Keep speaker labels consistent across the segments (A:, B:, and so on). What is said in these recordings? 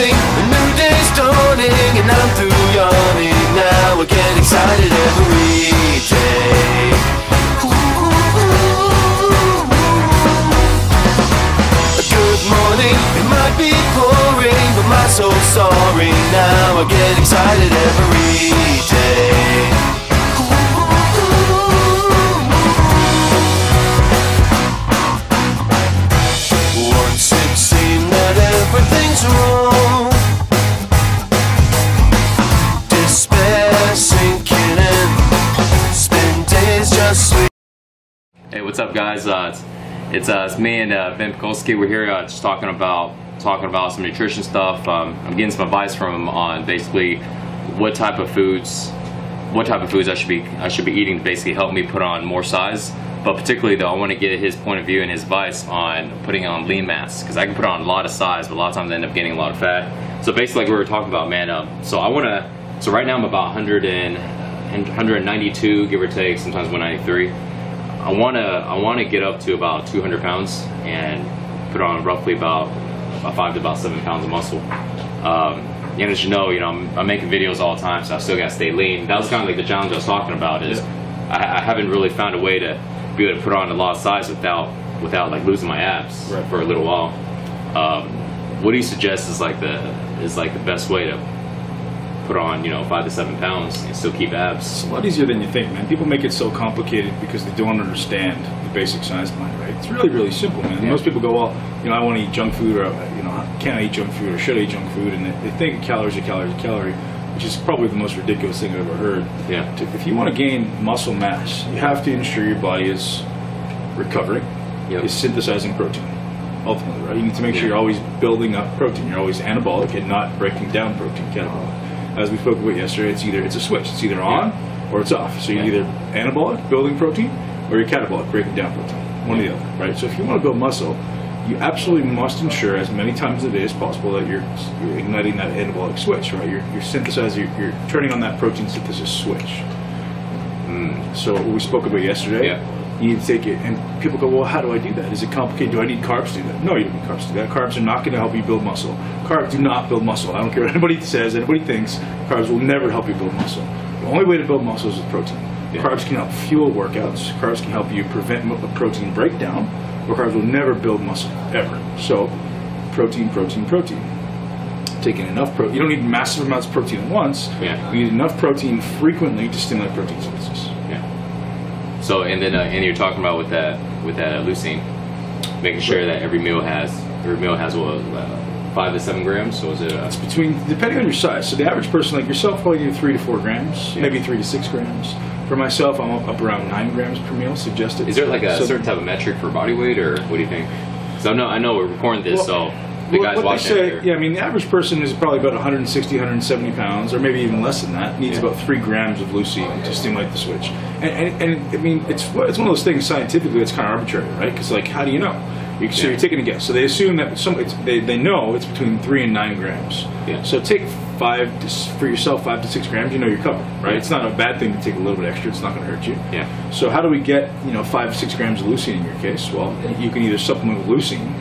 A: morning, a new day's dawning, and I'm through yawning. Now I get excited every day. A good morning, it might be pouring, but my soul's soaring. Now I get excited every day. Once it seemed that everything's wrong, despair sinking in, spend days just sleep.
B: Hey, what's up, guys? It's me and Ben Pakulski. We're here just talking about some nutrition stuff. I'm getting some advice from him on basically what type of foods I should be eating to basically help me put on more size. But particularly though, I want to get his point of view and his advice on putting on lean mass, because I can put on a lot of size, but a lot of times I end up gaining a lot of fat. So basically, like we were talking about, man. So right now I'm about 192, give or take, sometimes 193. I want to get up to about 200 pounds and put on roughly about 5 to about 7 pounds of muscle. And as you know, I'm making videos all the time, so I still gotta stay lean. That was kind of like the challenge I was talking about. Is I haven't really found a way to be able to put on a lot of size without like losing my abs for a little while. What do you suggest is like the best way to put on 5 to 7 pounds and still keep abs?
C: It's a lot easier than you think, man. People make it so complicated because they don't understand the basic science behind it, right? It's really, really simple, man. Yeah. Most people go, well, I want to eat junk food, or can I eat junk food, or should I eat junk food? And they think calories are calories are calorie, which is probably the most ridiculous thing I've ever heard.
B: Yeah.
C: If you want to gain muscle mass, you have to ensure your body is recovering, is synthesizing protein. Ultimately, right? You need to make sure you're always building up protein. You're always anabolic and not breaking down protein, catabolic. As we spoke about yesterday, it's a switch. It's either on or it's off. So you're either anabolic, building protein, or you're catabolic, breaking down protein. One or the other, right? So if you want to build muscle, you absolutely must ensure as many times a day as possible that you're igniting that anabolic switch, right? You're synthesizing, you're turning on that protein synthesis switch. So what we spoke about yesterday, you need to take it, and people go, well, how do I do that? Is it complicated? Do I need carbs to do that? No, you don't need carbs to do that. Carbs are not going to help you build muscle. Carbs do not build muscle. I don't care what anybody says, anybody thinks, carbs will never help you build muscle. The only way to build muscle is with protein. Carbs can help fuel workouts. Carbs can help you prevent protein breakdown, but carbs will never build muscle, ever. So, protein, protein, protein. Taking enough protein. You don't need massive amounts of protein at once. You need enough protein frequently to stimulate protein synthesis.
B: So, and then you're talking about with that leucine, making sure that every meal has what, 5 to 7 grams. So is it?
C: It's between, depending on your size. So the average person like yourself probably need 3 to 4 grams, maybe 3 to 6 grams. For myself, I'm up around 9 grams per meal suggested.
B: Is there like a certain type of metric for body weight, or what do you think? Because I know we're recording this, so the guys watching it.
C: Yeah, I mean the average person is probably about 160, 170 pounds, or maybe even less than that. Needs about 3 grams of leucine to stimulate the switch. And I mean it's one of those things scientifically that's kind of arbitrary, right? Because like, how do you know? So you're taking a guess. So they assume that they know it's between 3 and 9 grams. So take 5 for yourself, 5 to 6 grams. You know you're covered, right? It's not a bad thing to take a little bit extra. It's not going to hurt you. So how do we get 5 to 6 grams of leucine in your case? Well, you can either supplement with leucine.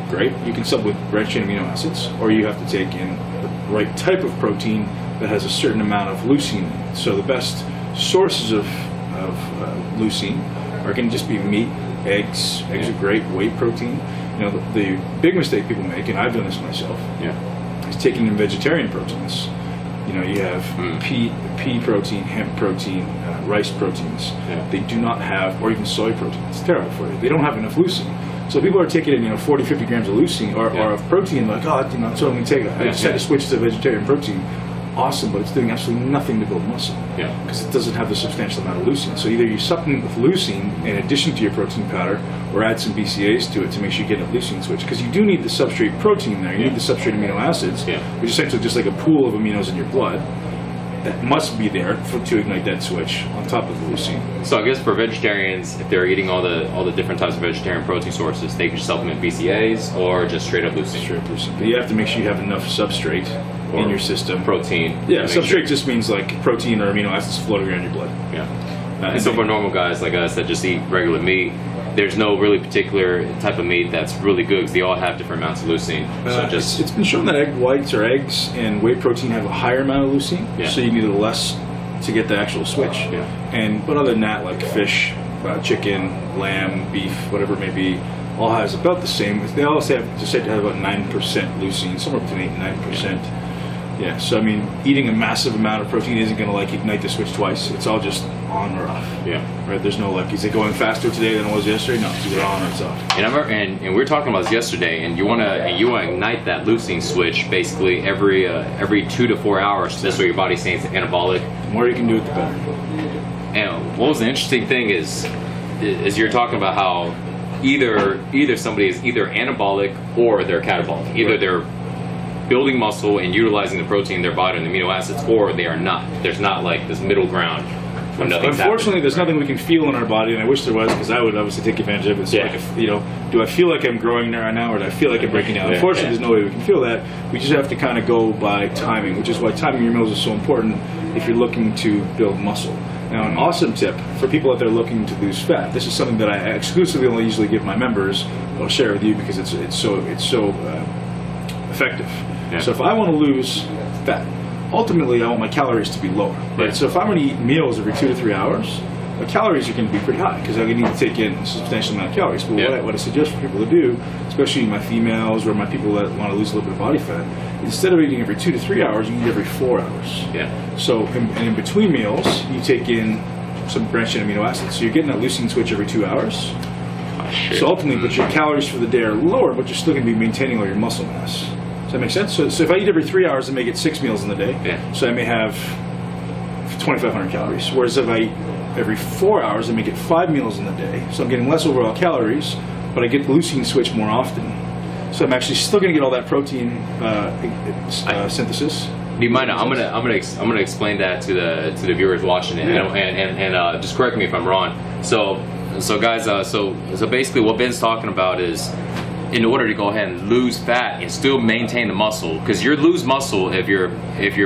C: Great. You can supplement with branched chain amino acids, or you have to take in the right type of protein that has a certain amount of leucine. So the best sources of leucine are going to just be meat. Eggs are great, whey protein. The big mistake people make, and I've done this myself, is taking in vegetarian proteins. You have pea protein, hemp protein, rice proteins. They do not have, or even soy protein. It's terrible for you. They don't have enough leucine. So people are taking in 40, 50 grams of leucine or of protein, like, oh, that's what I'm going to take. I just had to switch to vegetarian protein. Awesome, but it's doing absolutely nothing to build muscle because it doesn't have the substantial amount of leucine. So either you supplement with leucine in addition to your protein powder, or add some BCAAs to it to make sure you get a leucine switch, because you do need the substrate protein there. You need the substrate amino acids, which is essentially just like a pool of aminos in your blood that must be there to ignite that switch on top of the leucine.
B: So I guess for vegetarians, if they're eating all the different types of vegetarian protein sources, they can supplement BCAAs or just straight up leucine.
C: Straight up leucine. But you have to make sure you have enough substrate in your system.
B: Protein.
C: Yeah, substrate just means like protein or amino acids floating around your blood.
B: And so for normal guys like us that just eat regular meat, there's no really particular type of meat that's really good because they all have different amounts of leucine. So just
C: it's been shown that egg whites or eggs and whey protein have a higher amount of leucine, so you need a less to get the actual switch. But other than that, like fish, chicken, lamb, beef, whatever it may be, all has about the same. They all say just said to have about 9% leucine, somewhere between 8 and 9%. Yeah, so I mean, eating a massive amount of protein isn't going to like ignite the switch twice. It's all just on or off. Right. There's no like, is it going faster today than it was yesterday? No, it's either on or it's off.
B: And I remember, and we were talking about this yesterday. And you want to ignite that leucine switch basically every 2 to 4 hours. So this way your body's saying it's anabolic.
C: The more you can do it, the better.
B: And what was the interesting thing is you're talking about how either somebody is either anabolic or they're catabolic. Either they're building muscle and utilizing the protein in their body and the amino acids, or they are not. There's not like this middle ground.
C: Unfortunately, there's nothing we can feel in our body, and I wish there was, because I would obviously take advantage of it. So like, do I feel like I'm growing right now, or do I feel like I'm breaking down? Unfortunately, there's no way we can feel that. We just have to kind of go by timing, which is why timing your meals is so important if you're looking to build muscle. Now, an awesome tip for people out there looking to lose fat. This is something that I exclusively only usually give my members. I'll share with you because it's so effective. So if I want to lose fat, ultimately I want my calories to be lower. Right? So if I'm going to eat meals every 2 to 3 hours, my calories are going to be pretty high because I need to take in a substantial amount of calories. But what I suggest for people to do, especially my females or my people that want to lose a little bit of body fat, instead of eating every 2 to 3 hours, you eat every 4 hours. So in between meals, you take in some branched chain amino acids. So you're getting that leucine switch every 2 hours. So ultimately, but your calories for the day are lower, but you're still going to be maintaining all your muscle mass. Does that make sense? So if I eat every 3 hours, I may get 6 meals in the day. So I may have 2,500 calories. Whereas if I eat every 4 hours, I may get 5 meals in the day. So I'm getting less overall calories, but I get the leucine switch more often. So I'm actually still going to get all that protein synthesis.
B: Do you mind? I'm gonna explain that to the viewers watching it, and just correct me if I'm wrong. So guys, so basically what Ben's talking about is, in order to go ahead and lose fat and still maintain the muscle, because you lose muscle if your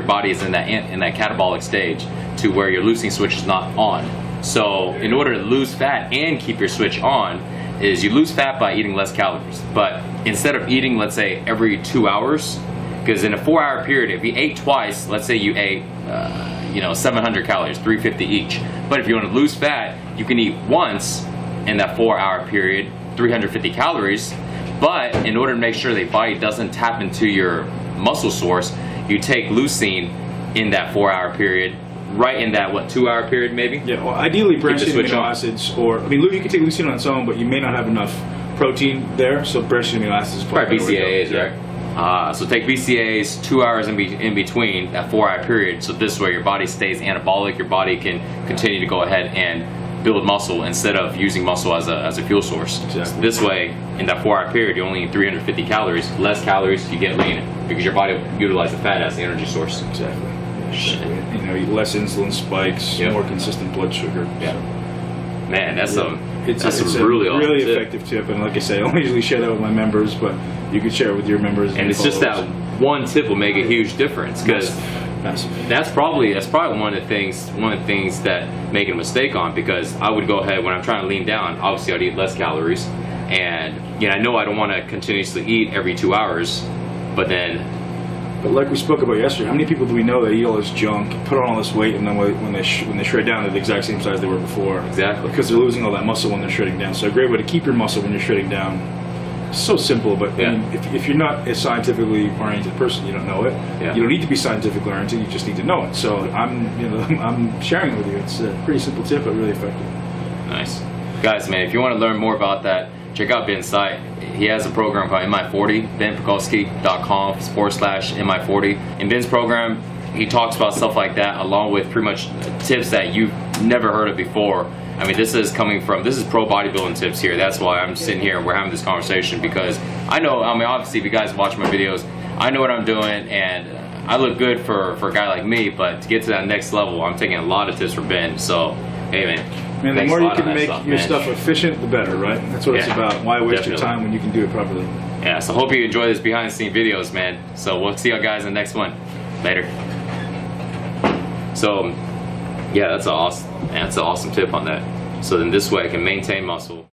B: body is in that catabolic stage to where your leucine switch is not on. So in order to lose fat and keep your switch on, is you lose fat by eating less calories. But instead of eating, let's say, every 2 hours, because in a 4 hour period, if you ate twice, let's say you ate 700 calories, 350 each. But if you want to lose fat, you can eat once in that 4 hour period, 350 calories. But in order to make sure the body doesn't tap into your muscle source, you take leucine in that 4 hour period, right in that 2 hour period maybe?
C: Yeah, well, ideally branched chain amino acids, or I mean, you can take leucine on its own, but you may not have enough protein there, so branched chain amino acids is
B: probably BCAAs, right? So take BCAAs 2 hours in between that 4 hour period, so this way your body stays anabolic, your body can continue to go ahead and build muscle instead of using muscle as a fuel source.
C: Exactly.
B: So this way, in that 4 hour period, you only eat 350 calories, less calories, you get lean because your body utilizes the fat as the energy source.
C: Exactly. Less insulin spikes, more consistent blood sugar.
B: Man, that's
C: it's
B: a really
C: effective tip, and like I say, I only usually share that with my members, but you could share it with your members.
B: And it's just that one tip will make a huge difference, because that's probably one of the things that making a mistake on, because I would go ahead when I'm trying to lean down, obviously I'd eat less calories, and I know I don't want to continuously eat every 2 hours, but
C: like we spoke about yesterday, how many people do we know that eat all this junk, put on all this weight, and then when they shred down, they're the exact same size they were before?
B: Exactly.
C: Because they're losing all that muscle when they're shredding down. So a great way to keep your muscle when you're shredding down. It's so simple, but I mean, if you're not a scientifically oriented person, you don't know it. You don't need to be scientifically oriented. You just need to know it. So I'm sharing it with you. It's a pretty simple tip, but really effective.
B: Nice, guys, man. If you want to learn more about that, check out Ben's site. He has a program called MI40, benpakulski.com/MI40. In Ben's program, he talks about stuff like that, along with pretty much tips that you've never heard of before. I mean, this is pro bodybuilding tips here. That's why I'm sitting here and we're having this conversation, because I know, obviously if you guys watch my videos, I know what I'm doing, and I look good for a guy like me, but to get to that next level, I'm taking a lot of tips from Ben. So, hey man.
C: Man, the more you can make your stuff efficient, the better, right? That's what it's about. Why waste your time when you can do it properly?
B: Yeah, so hope you enjoy this behind the scenes videos, man. So we'll see you guys in the next one. Later. So, yeah, that's an awesome tip on that. So then this way I can maintain muscle.